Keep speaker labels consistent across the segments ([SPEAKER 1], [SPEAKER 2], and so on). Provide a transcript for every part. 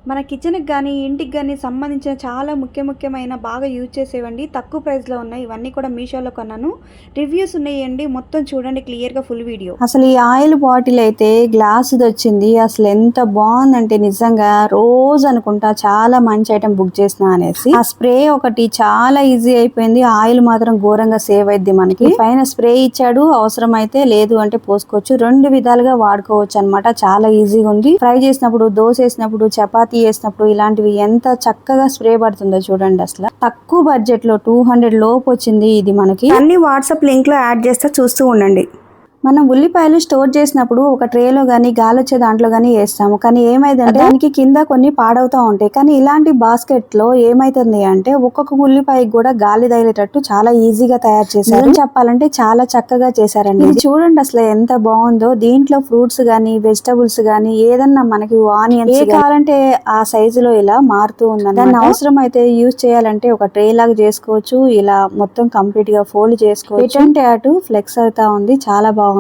[SPEAKER 1] మన కిచెన్‌కి గానీ, ఇంటికి గానీ సంబంధించిన చాలా ముఖ్యమైన బాగా యూజ్ చేసేవండి. తక్కువ ప్రైస్‌లో ఉన్నాయి. ఇవన్నీ కూడా మీషోలో కొన్నాను. రివ్యూస్ ఉన్నాయండి. మొత్తం చూడండి క్లియర్‌గా ఫుల్ వీడియో.
[SPEAKER 2] అసలు ఈ ఆయిల్ బాటిల్ అయితే గ్లాసుదొచ్చింది. అసలు ఎంత బావుందంటే నిజంగా రోజు అనుకుంటా చాలా మంచి ఐటెమ్ బుక్ చేసినా అనేసి. ఆ స్ప్రే ఒకటి చాలా ఈజీ అయిపోయింది. ఆయిల్ మాత్రం ఘోరంగా సేవ్ అయిద్ది మనకి. పైన స్ప్రే ఇచ్చాడు. అవసరమైతే లేదు అంటే పోసుకోవచ్చు. 2 విధాలుగా వాడుకోవచ్చు అన్నమాట. చాలా ఈజీగా ఉంది. ఫ్రై చేసినప్పుడు, దోస వేసినప్పుడు, చపాతీ చేసినప్పుడు ఇలాంటివి ఎంత చక్కగా స్ప్రే పడుతుందో చూడండి. అసలు తక్కువ బడ్జెట్ లో 200 లోపు వచ్చింది ఇది మనకి.
[SPEAKER 1] అన్ని వాట్సాప్ లింక్‌లో యాడ్ చేస్తా చూస్తూ ఉండండి.
[SPEAKER 2] మనం ఉల్లిపాయలు స్టోర్ చేసినప్పుడు ఒక ట్రేలో గానీ గాలొచ్చే దాంట్లో గానీ వేస్తాము. కానీ ఏమైందంటే దానికి కింద కొన్ని పాడవుతా ఉంటాయి. కానీ ఇలాంటి బాస్కెట్ లో ఏమైతుంది అంటే ఒక్కొక్క ఉల్లిపాయకి కూడా గాలి తగిలేటట్టు చాలా ఈజీగా తయారు చేశారు. చెప్పాలంటే చాలా చక్కగా చేశారండి. ఇది చూడండి అసలు ఎంత బాగుందో. దీంట్లో ఫ్రూట్స్ గానీ వెజిటబుల్స్ గానీ ఏదన్నా మనకి ఆనియన్స్ కావాలంటే ఆ సైజులో ఇలా మారుతూ ఉందన్నమాట. దాన్ని అవసరం అయితే యూజ్ చేయాలంటే ఒక ట్రే లాగా చేసుకోవచ్చు. ఇలా మొత్తం కంప్లీట్ గా ఫోల్డ్ చేసుకోవచ్చు. ఎటంటే అటు ఫ్లెక్స్ అవుతా ఉంది. చాలా బాగుందన్నమాట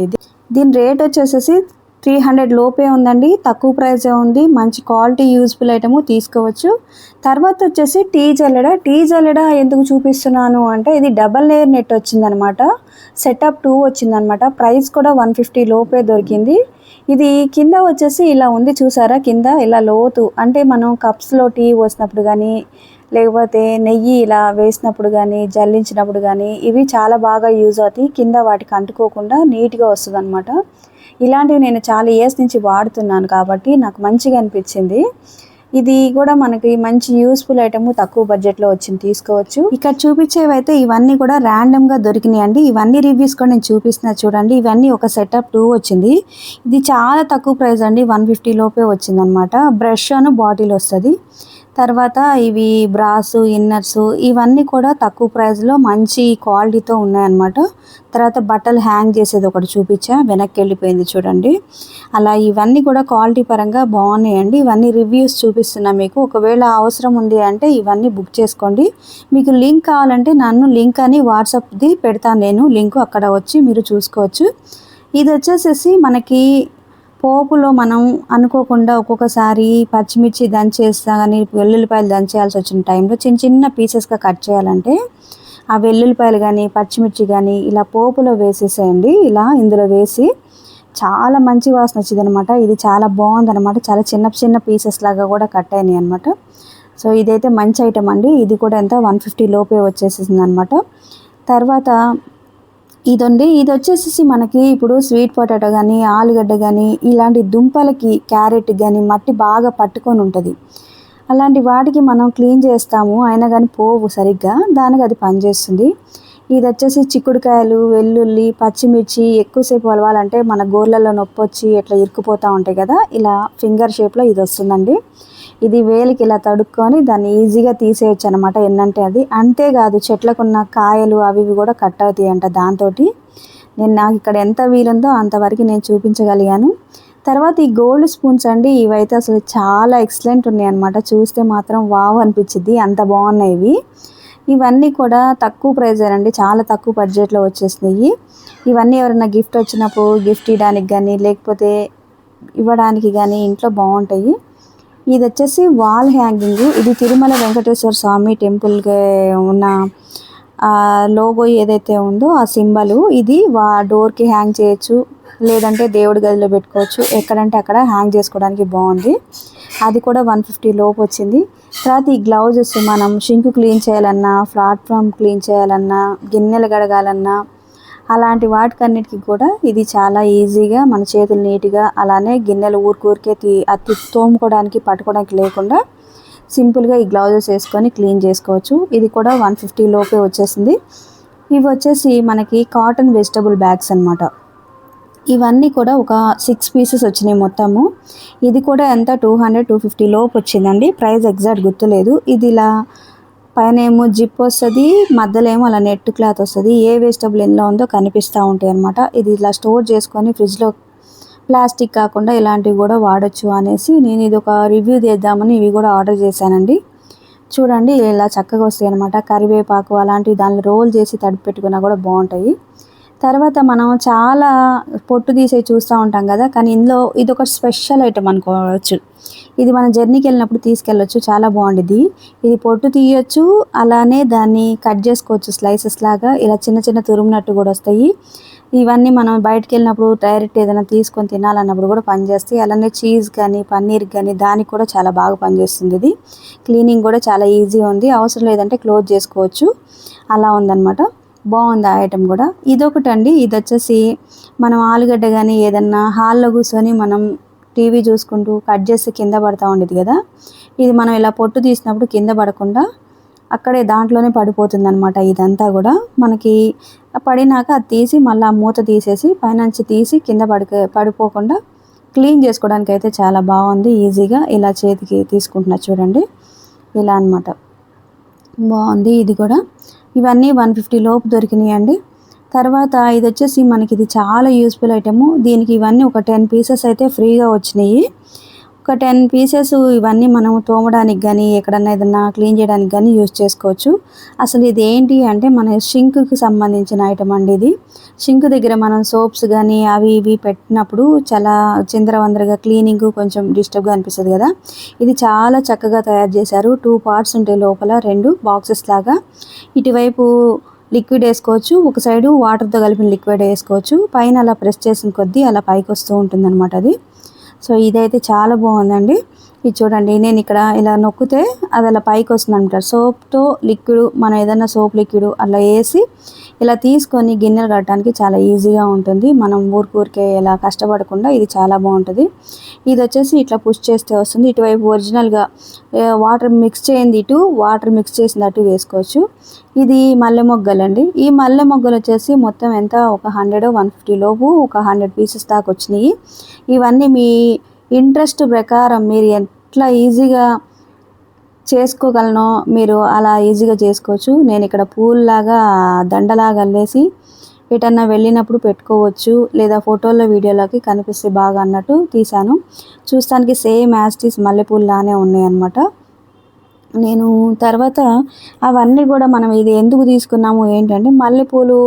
[SPEAKER 2] ఇది. దీని రేట్ వచ్చేసేసి 300 లోపే ఉందండి. తక్కువ ప్రైజే ఉంది. మంచి క్వాలిటీ యూజ్ఫుల్ ఐటమ్ తీసుకోవచ్చు. తర్వాత వచ్చేసి టీ జల్లెడ ఎందుకు చూపిస్తున్నాను అంటే ఇది డబల్ లేయర్ నెట్ వచ్చిందనమాట. సెటప్ 2 వచ్చిందనమాట. ప్రైస్ కూడా 150 లోపే దొరికింది. ఇది కింద వచ్చేసి ఇలా ఉంది చూసారా, కింద ఇలా లోతు అంటే మనం కప్స్లో టీ పోసినప్పుడు కానీ లేకపోతే నెయ్యి ఇలా వేసినప్పుడు కానీ జల్లించినప్పుడు కానీ ఇవి చాలా బాగా యూజ్ అవుతాయి. కింద వాటికి అంటుకోకుండా నీట్గా వస్తుంది అనమాట. ఇలాంటివి నేను చాలా ఇయర్స్ నుంచి వాడుతున్నాను కాబట్టి నాకు మంచిగా అనిపించింది. ఇది కూడా మనకి మంచి యూస్ఫుల్ ఐటమ్ తక్కువ బడ్జెట్లో వచ్చింది, తీసుకోవచ్చు. ఇక్కడ చూపించేవైతే ఇవన్నీ కూడా ర్యాండమ్గా దొరికినాయి అండి. ఇవన్నీ రివ్యూస్ కూడా నేను చూపిస్తున్నా చూడండి. ఇవన్నీ ఒక సెటప్ 2 వచ్చింది. ఇది చాలా తక్కువ ప్రైస్ అండి. 150 లోపే వచ్చింది అనమాట. బ్రష్ అను బాటిల్ వస్తుంది. తర్వాత ఇవి బ్రాస్ ఇన్నర్స్ ఇవన్నీ కూడా తక్కువ ప్రైస్లో మంచి క్వాలిటీతో ఉన్నాయన్నమాట. తర్వాత బట్టలు హ్యాంగ్ చేసేది ఒకటి చూపించా, వెనక్కి వెళ్ళిపోయింది చూడండి. అలా ఇవన్నీ కూడా క్వాలిటీ పరంగా బాగున్నాయండి. ఇవన్నీ రివ్యూస్ చూపిస్తున్నా మీకు. ఒకవేళ అవసరం ఉంది అంటే ఇవన్నీ బుక్ చేసుకోండి. మీకు లింక్ కావాలంటే నన్ను లింక్ అని వాట్సాప్ది పెడతాను నేను. లింక్ అక్కడ వచ్చి మీరు చూసుకోవచ్చు. ఇది వచ్చేసేసి మనకి పోపులో మనం అనుకోకుండా ఒక్కొక్కసారి పచ్చిమిర్చి దంచేస్తా కానీ వెల్లుల్లిపాయలు దంచేయాల్సి వచ్చిన టైంలో చిన్న పీసెస్గా కట్ చేయాలంటే ఆ వెల్లుల్లిపాయలు కానీ పచ్చిమిర్చి కానీ ఇలా పోపులో వేసేసేయండి. ఇలా ఇందులో వేసి చాలా మంచి వాసన వచ్చింది అనమాట. ఇది చాలా బాగుందనమాట. చాలా చిన్న పీసెస్ లాగా కూడా కట్ అయినాయి అనమాట. సో ఇదైతే మంచి ఐటమ్ అండి. ఇది కూడా ఎంత 150 లోపే వచ్చేసింది అనమాట. తర్వాత ఇది వచ్చేసి మనకి ఇప్పుడు స్వీట్ పొటాటో కానీ ఆలుగడ్డ కానీ ఇలాంటి దుంపలకి క్యారెట్ కానీ మట్టి బాగా పట్టుకొని ఉంటుంది. అలాంటి వాటికి మనం క్లీన్ చేస్తాము, అయినా కానీ పోవు సరిగ్గా, దానికి అది పనిచేస్తుంది. ఇది వచ్చేసి చిక్కుడుకాయలు వెల్లుల్లి పచ్చిమిర్చి ఎక్కువసేపు వలవాలంటే మన గోర్లలో నొప్పి వచ్చి ఇట్లా ఇరుక్కుపోతూ ఉంటాయి కదా, ఇలా ఫింగర్ షేప్లో ఇది వస్తుందండి. ఇది వేలికి ఇలా తడుక్కొని దాన్ని ఈజీగా తీసేయచ్చు అనమాట. ఎన్నంటే అది. అంతేకాదు చెట్లకున్న కాయలు అవి కూడా కట్ అవుతాయి అంట దాంతో. నాకు ఇక్కడ ఎంత వీలుందో అంతవరకు నేను చూపించగలిగాను. తర్వాత ఈ గోల్డ్ స్పూన్స్ అండి. ఇవైతే అసలు చాలా ఎక్సలెంట్ ఉన్నాయి అనమాట. చూస్తే మాత్రం వావ్ అనిపించింది, అంత బాగున్నాయి ఇవి. ఇవన్నీ కూడా తక్కువ ప్రైజేనండి. చాలా తక్కువ బడ్జెట్లో వచ్చేసినాయి. ఇవన్నీ ఎవరైనా గిఫ్ట్ వచ్చినప్పుడు గిఫ్ట్ ఇవ్వడానికి కానీ లేకపోతే ఇవ్వడానికి కానీ ఇంట్లో బాగుంటాయి. ఇది వచ్చేసి వాల్ హ్యాంగింగ్. ఇది తిరుమల వెంకటేశ్వర స్వామి టెంపుల్కి ఉన్న లోగో ఏదైతే ఉందో ఆ సింబల్. ఇది డోర్కి హ్యాంగ్ చేయొచ్చు, లేదంటే దేవుడి గదిలో పెట్టుకోవచ్చు. ఎక్కడంటే అక్కడ హ్యాంగ్ చేసుకోవడానికి బాగుంది. అది కూడా 150 లోపు వచ్చింది. తర్వాత ఈ గ్లౌజెస్ మనం షింక్ క్లీన్ చేయాలన్నా ప్లాట్ఫామ్ క్లీన్ చేయాలన్నా గిన్నెలు కడగాలన్నా అలాంటి వాటికన్నిటికీ కూడా ఇది చాలా ఈజీగా మన చేతులు నీట్గా, అలానే గిన్నెలు ఊరికే అతి తోముకోవడానికి పట్టుకోవడానికి లేకుండా సింపుల్గా ఈ గ్లౌజెస్ వేసుకొని క్లీన్ చేసుకోవచ్చు. ఇది కూడా 150 లోపే వచ్చేసింది. ఇవి వచ్చేసి మనకి కాటన్ వెజిటబుల్ బ్యాగ్స్ అనమాట. ఇవన్నీ కూడా ఒక 6 పీసెస్ వచ్చినాయి మొత్తము. ఇది కూడా ఎంత 200-250 లోపు వచ్చిందండి. ప్రైస్ ఎగ్జాక్ట్ గుర్తులేదు. ఇది ఇలా పైన ఏమో జిప్ వస్తుంది, మధ్యలో ఏమో అలా నెట్ క్లాత్ వస్తుంది. ఏ వెజిటబుల్ ఎందులో ఉందో కనిపిస్తూ ఉంటాయి అనమాట. ఇది ఇలా స్టోర్ చేసుకొని ఫ్రిడ్జ్లో ప్లాస్టిక్ కాకుండా ఇలాంటివి కూడా వాడచ్చు అనేసి నేను ఇది ఒక రివ్యూ చేద్దామని ఇవి కూడా ఆర్డర్ చేశానండి. చూడండి ఇలా చక్కగా వస్తాయి అనమాట. కరివేపాకు అలాంటివి దానిలో రోల్ చేసి తడిపి పెట్టుకున్నా కూడా బాగుంటాయి. తర్వాత మనం చాలా పొట్టు తీసేవి చూస్తూ ఉంటాం కదా, కానీ ఇందులో ఇదొక స్పెషల్ ఐటమ్ అనుకోవచ్చు. ఇది మన జర్నీకి వెళ్ళినప్పుడు తీసుకెళ్ళొచ్చు, చాలా బాగుండిద్ది. ఇది పొట్టు తీయొచ్చు, అలానే దాన్ని కట్ చేసుకోవచ్చు స్లైసెస్ లాగా, ఇలా చిన్న చిన్న తురుమునట్టు కూడా వస్తాయి. ఇవన్నీ మనం బయటకు వెళ్ళినప్పుడు డైరెక్ట్ ఏదైనా తీసుకొని తినాలన్నప్పుడు కూడా పనిచేస్తాయి. అలానే చీజ్ కానీ పన్నీర్ కానీ దానికి కూడా చాలా బాగా పనిచేస్తుంది. ఇది క్లీనింగ్ కూడా చాలా ఈజీ ఉంది, అవసరం లేదంటే క్లోజ్ చేసుకోవచ్చు, అలా ఉందన్నమాట. బాగుంది ఆ ఐటెం కూడా. ఇదొకటండి, ఇది వచ్చేసి మనం ఆలుగడ్డ కానీ ఏదన్నా హాల్లో కూర్చొని మనం టీవీ చూసుకుంటూ కట్ చేసి కింద పడతా ఉండేది కదా, ఇది మనం ఇలా పొట్టు తీసినప్పుడు కింద పడకుండా అక్కడే దాంట్లోనే పడిపోతుంది అనమాట. ఇదంతా కూడా మనకి పడినాక అది తీసి మళ్ళీ ఆ మూత తీసేసి పైనుంచి తీసి కింద పడిపోకుండా క్లీన్ చేసుకోవడానికి అయితే చాలా బాగుంది. ఈజీగా ఇలా చేతికి తీసుకుంటున్నా చూడండి, ఇలా అనమాట. బాగుంది ఇది కూడా. ఇవన్నీ 150 లోపు దొరికినాయండి. తర్వాత ఇది వచ్చేసి మనకి ఇది చాలా యూస్ఫుల్ ఐటెము. దీనికి ఇవన్నీ ఒక 10 పీసెస్ అయితే ఫ్రీగా వచ్చినాయి. ఒక 10 పీసెస్ ఇవన్నీ మనం తోమడానికి కానీ ఎక్కడన్నా ఏదన్నా క్లీన్ చేయడానికి కానీ యూజ్ చేసుకోవచ్చు. అసలు ఇది ఏంటి అంటే మన షింక్కి సంబంధించిన ఐటమ్ అండి ఇది. షింక్ దగ్గర మనం సోప్స్ కానీ అవి ఇవి పెట్టినప్పుడు చాలా చిందరవందరగా క్లీనింగ్ కొంచెం డిస్టర్బ్గా అనిపిస్తుంది కదా, ఇది చాలా చక్కగా తయారు చేశారు. 2 పార్ట్స్ ఉంటాయి లోపల, 2 బాక్సెస్ లాగా. ఇటువైపు లిక్విడ్ వేసుకోవచ్చు, ఒక సైడు వాటర్తో కలిపిన లిక్విడ్ వేసుకోవచ్చు. పైన అలా ప్రెస్ చేసిన కొద్దీ అలా పైకి వస్తూ ఉంటుంది అనమాట అది. సో ఇదైతే చాలా బాగుందండి. ఇది చూడండి, నేను ఇక్కడ ఇలా నొక్కితే అది అలా పైకి వస్తుంది అనమాట. సోప్తో లిక్విడ్, మనం ఏదైనా సోప్ లిక్విడ్ అలా వేసి ఇలా తీసుకొని గిన్నెలు కట్టడానికి చాలా ఈజీగా ఉంటుంది. మనం ఊరికే ఇలా కష్టపడకుండా ఇది చాలా బాగుంటుంది. ఇది వచ్చేసి ఇట్లా పుష్ చేస్తే వస్తుంది. ఇటువైపు ఒరిజినల్గా వాటర్ మిక్స్ చేయండి, ఇటు వాటర్ మిక్స్ చేసినట్టు వేసుకోవచ్చు. ఇది మల్లె మొగ్గలండి. ఈ మల్లె మొగ్గలు వచ్చేసి మొత్తం ఎంత, ఒక 100-150 లోపు ఒక 100 పీసెస్ దాకా వచ్చినాయి. ఇవన్నీ మీ ఇంట్రెస్ట్ ప్రకారం మీరు ఎట్లా ఈజీగా చేసుకోగలనో మీరు అలా ఈజీగా చేసుకోవచ్చు. నేను ఇక్కడ పూల్లాగా దండలాగా అల్లేసి ఎటన్నా వెళ్ళినప్పుడు పెట్టుకోవచ్చు, లేదా ఫోటోల్లో వీడియోలోకి కనిపిస్తే బాగా అన్నట్టు తీశాను. చూస్తానికి సేమ్ యాస్టీస్ మల్లెపూల్లానే ఉన్నాయన్నమాట. నేను తర్వాత అవన్నీ కూడా మనం ఇది ఎందుకు తీసుకున్నాము ఏంటంటే మల్లెపూలు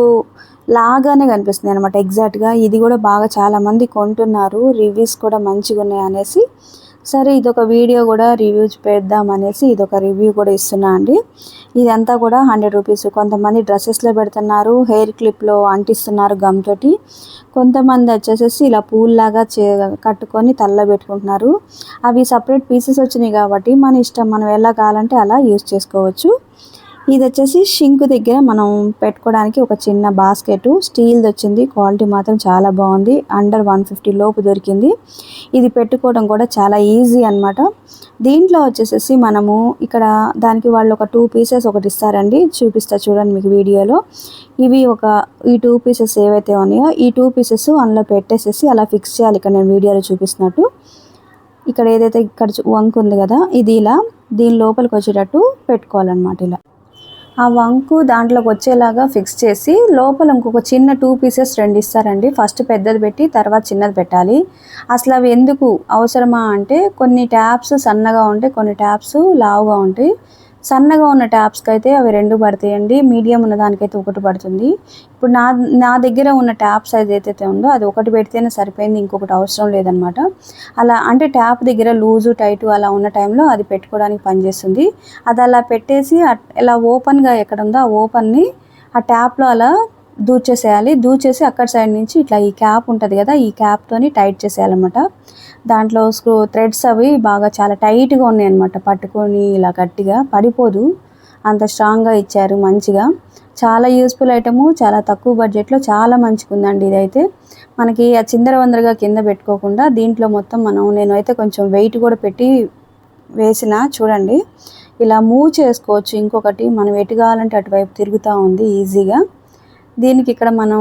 [SPEAKER 2] లాగానే కనిపిస్తుంది అనమాట ఎగ్జాక్ట్గా. ఇది కూడా బాగా చాలామంది కొంటున్నారు, రివ్యూస్ కూడా మంచిగా ఉన్నాయి అనేసి, సరే ఇదొక వీడియో కూడా రివ్యూస్ పెడదాం అనేసి ఇదొక రివ్యూ కూడా ఇస్తున్నా అండి. ఇదంతా కూడా 100 రూపీస్. కొంతమంది డ్రెస్సెస్లో పెడుతున్నారు, హెయిర్ క్లిప్లో అంటిస్తున్నారు గమ్ తోటి. కొంతమంది వచ్చేసేసి ఇలా పూల్లాగా కట్టుకొని తలలో పెట్టుకుంటున్నారు. అవి సపరేట్ పీసెస్ వచ్చినాయి కాబట్టి మన ఇష్టం, మనం ఎలా కావాలంటే అలా యూజ్ చేసుకోవచ్చు. ఇది వచ్చేసి షింక్ దగ్గర మనం పెట్టుకోవడానికి ఒక చిన్న బాస్కెట్, స్టీల్ది వచ్చింది. క్వాలిటీ మాత్రం చాలా బాగుంది. అండర్ 150 లోపు దొరికింది. ఇది పెట్టుకోవడం కూడా చాలా ఈజీ అనమాట. దీంట్లో వచ్చేసేసి మనము ఇక్కడ దానికి వాళ్ళు ఒక 2 పీసెస్ ఒకటి ఇస్తారండి, చూపిస్తా చూడండి మీకు వీడియోలో. ఇవి ఈ 2 పీసెస్ ఏవైతే ఉన్నాయో ఈ 2 పీసెస్ అందులో పెట్టేసేసి అలా ఫిక్స్ చేయాలి. ఇక్కడ నేను వీడియోలో చూపిస్తున్నట్టు ఇక్కడ ఏదైతే ఇక్కడ వంకు ఉంది కదా, ఇది ఇలా దీని లోపలికి వచ్చేటట్టు పెట్టుకోవాలన్నమాట. ఇలా ఆ వంకు దాంట్లోకి వచ్చేలాగా ఫిక్స్ చేసి లోపల ఇంకొక చిన్న 2 పీసెస్ 2 ఇస్తారండి. ఫస్ట్ పెద్దది పెట్టి తర్వాత చిన్నది పెట్టాలి. అసలు అవి ఎందుకు అవసరమా అంటే కొన్ని ట్యాప్స్ సన్నగా ఉంటాయి, కొన్ని ట్యాప్స్ లావుగా ఉంటాయి. సన్నగా ఉన్న ట్యాప్స్కి అయితే అవి 2 పడతాయండి, మీడియం ఉన్న దానికైతే 1 పడుతుంది. ఇప్పుడు నా దగ్గర ఉన్న ట్యాప్ సైజ్ ఏదైతే ఉందో అది 1 పెడితేనే సరిపోయింది, ఇంకొకటి అవసరం లేదనమాట. అలా అంటే ట్యాప్ దగ్గర లూజు టైటు అలా ఉన్న టైంలో అది పెట్టుకోవడానికి పనిచేస్తుంది. అది అలా పెట్టేసి ఇలా ఓపెన్గా ఎక్కడ ఉందో ఆ ఓపెన్ని ఆ ట్యాప్లో అలా దూచేసేయాలి. దూచేసి అక్కడ సైడ్ నుంచి ఇట్లా ఈ క్యాప్ ఉంటుంది కదా, ఈ క్యాప్తోని టైట్ చేసేయాలన్నమాట. దాంట్లో థ్రెడ్స్ అవి బాగా చాలా టైట్గా ఉన్నాయన్నమాట. పట్టుకొని ఇలా గట్టిగా పడిపోదు, అంత స్ట్రాంగ్గా ఇచ్చారు మంచిగా. చాలా యూస్ఫుల్ ఐటము, చాలా తక్కువ బడ్జెట్లో చాలా మంచిగా ఉందండి. ఇదైతే మనకి ఆ చిందరవందరగా కింద పెట్టుకోకుండా దీంట్లో మొత్తం నేనైతే కొంచెం వెయిట్ కూడా పెట్టి వేసిన చూడండి, ఇలా మూవ్ చేసుకోవచ్చు. ఇంకొకటి మనం ఎటు కావాలంటే అటువైపు తిరుగుతూ ఉంది ఈజీగా. దీనికి ఇక్కడ మనం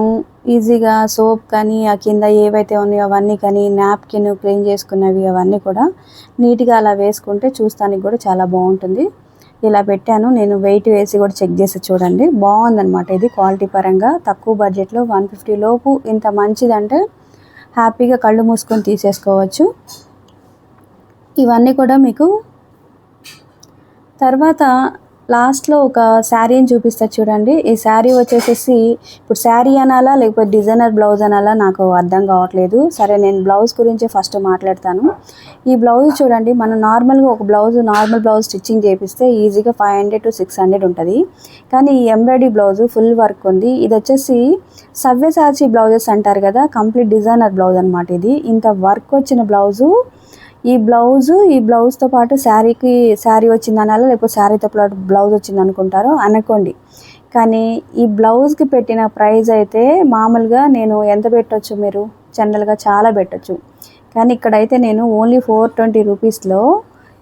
[SPEAKER 2] ఈజీగా సోప్ కానీ ఆ కింద ఏవైతే ఉన్నాయో అవన్నీ కానీ నాప్కిన్ క్లీన్ చేసుకున్నవి అవన్నీ కూడా నీట్గా అలా వేసుకుంటే చూస్తానికి కూడా చాలా బాగుంటుంది. ఇలా పెట్టాను, నేను వెయిట్ వేసి కూడా చెక్ చేసి చూడండి, బాగుందన్నమాట. ఇది క్వాలిటీ పరంగా తక్కువ బడ్జెట్లో 150 లోపు ఇంత మంచిదంటే హ్యాపీగా కళ్ళు మూసుకొని తీసేసుకోవచ్చు. ఇవన్నీ కూడా మీకు తర్వాత లాస్ట్లో ఒక శారీని చూపిస్తా చూడండి. ఈ శారీ వచ్చేసేసి ఇప్పుడు శారీ అనాలా లేకపోతే డిజైనర్ బ్లౌజ్ అనాలా నాకు అర్థం కావట్లేదు. సరే నేను బ్లౌజ్ గురించి ఫస్ట్ మాట్లాడతాను. ఈ బ్లౌజ్ చూడండి, మనం నార్మల్గా ఒక నార్మల్ బ్లౌజ్ స్టిచ్చింగ్ చేపిస్తే ఈజీగా 500 to 600 ఉంటుంది. కానీ ఈ ఎంబ్రాయిడరీ బ్లౌజ్ ఫుల్ వర్క్ ఉంది. ఇది వచ్చేసి సవ్యసాచి బ్లౌజెస్ అంటారు కదా, కంప్లీట్ డిజైనర్ బ్లౌజ్ అనమాట. ఇది ఇంత వర్క్ వచ్చిన బ్లౌజు. ఈ బ్లౌజ్తో పాటు శారీ వచ్చింది అనాలా లేకపోతే శారీతో పాటు బ్లౌజ్ వచ్చింది అనుకుంటారో అనుకోండి. కానీ ఈ బ్లౌజ్కి పెట్టిన ప్రైస్ అయితే మామూలుగా నేను ఎంత పెట్టొచ్చు, మీరు జనరల్గా చాలా పెట్టొచ్చు. కానీ ఇక్కడైతే నేను ఓన్లీ 420 రూపీస్లో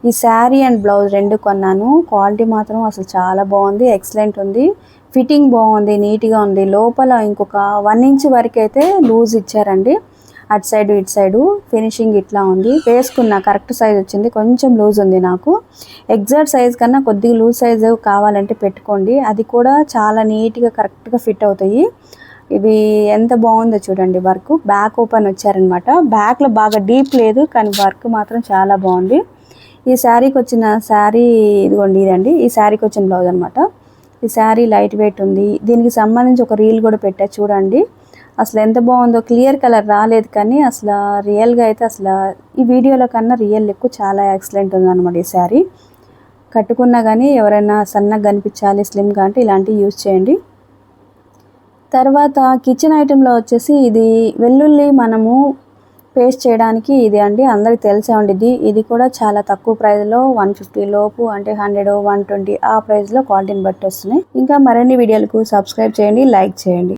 [SPEAKER 2] ఈ శారీ అండ్ బ్లౌజ్ 2 కొన్నాను. క్వాలిటీ మాత్రం అసలు చాలా బాగుంది, ఎక్సలెంట్ ఉంది. ఫిట్టింగ్ బాగుంది, నీట్గా ఉంది. లోపల ఇంకొక 1 ఇంచ్ వరకు అయితే లూజ్ ఇచ్చారండి. అటు సైడు ఇటు సైడు ఫినిషింగ్ ఇట్లా ఉంది. వేసుకున్న కరెక్ట్ సైజ్ వచ్చింది, కొంచెం లూజ్ ఉంది. నాకు ఎగ్జాక్ట్ సైజ్ కన్నా కొద్దిగా లూజ్ సైజు కావాలంటే పెట్టుకోండి, అది కూడా చాలా నీట్గా కరెక్ట్గా ఫిట్ అవుతాయి. ఇవి ఎంత బాగుందో చూడండి. వర్క్ బ్యాక్ ఓపెన్ వచ్చారనమాట. బ్యాక్లో బాగా డీప్ లేదు, కానీ వర్క్ మాత్రం చాలా బాగుంది. ఈ శారీకి వచ్చిన ఇదిగోండి, ఇదండి ఈ శారీకి వచ్చిన బ్లౌజ్ అనమాట. ఈ శారీ లైట్ వెయిట్ ఉంది. దీనికి సంబంధించి ఒక రీల్ కూడా పెట్టా చూడండి. అసలు ఎంత బాగుందో. క్లియర్ కలర్ రాలేదు, కానీ అసలు రియల్గా అయితే అసలు ఈ వీడియోలో కన్నా రియల్ లుక్ చాలా ఎక్సలెంట్ ఉందన్నమాట. ఈ శారీ కట్టుకున్నా కానీ ఎవరైనా సన్నగా కనిపించాలి, స్లిమ్గా అంటే ఇలాంటివి యూజ్ చేయండి. తర్వాత కిచెన్ ఐటెంలో వచ్చేసి ఇది వెల్లుల్లి మనము పేస్ట్ చేయడానికి ఇది అండి, అందరికి తెలిసే ఉండిద్ది. ఇది కూడా చాలా తక్కువ ప్రైస్లో 150 లోపు, అంటే 100, 120 ఆ ప్రైస్లో క్వాలిటీని బట్టి వస్తున్నాయి. ఇంకా మరిన్ని వీడియోలకు సబ్స్క్రైబ్ చేయండి, లైక్ చేయండి.